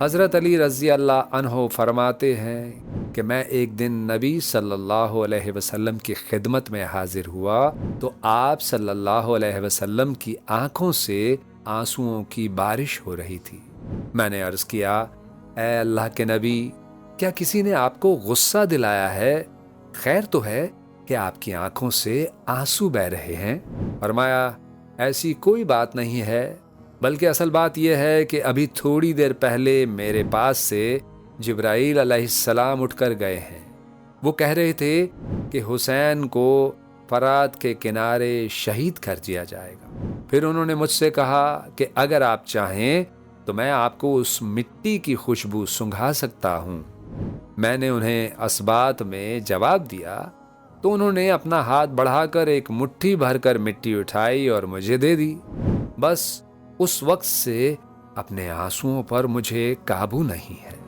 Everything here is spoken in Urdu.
حضرت علی رضی اللہ عنہ فرماتے ہیں کہ میں ایک دن نبی صلی اللہ علیہ وسلم کی خدمت میں حاضر ہوا تو آپ صلی اللہ علیہ وسلم کی آنکھوں سے آنسوؤں کی بارش ہو رہی تھی۔ میں نے عرض کیا، اے اللہ کے نبی، کیا کسی نے آپ کو غصہ دلایا ہے؟ خیر تو ہے کہ آپ کی آنکھوں سے آنسو بہہ رہے ہیں؟ فرمایا، ایسی کوئی بات نہیں ہے، بلکہ اصل بات یہ ہے کہ ابھی تھوڑی دیر پہلے میرے پاس سے جبرائیل علیہ السلام اٹھ کر گئے ہیں۔ وہ کہہ رہے تھے کہ حسین کو فرات کے کنارے شہید کر دیا جائے گا۔ پھر انہوں نے مجھ سے کہا کہ اگر آپ چاہیں تو میں آپ کو اس مٹی کی خوشبو سنگھا سکتا ہوں۔ میں نے انہیں اس بات میں جواب دیا تو انہوں نے اپنا ہاتھ بڑھا کر ایک مٹھی بھر کر مٹی اٹھائی اور مجھے دے دی۔ بس اس وقت سے اپنے آنسوؤں پر مجھے قابو نہیں ہے۔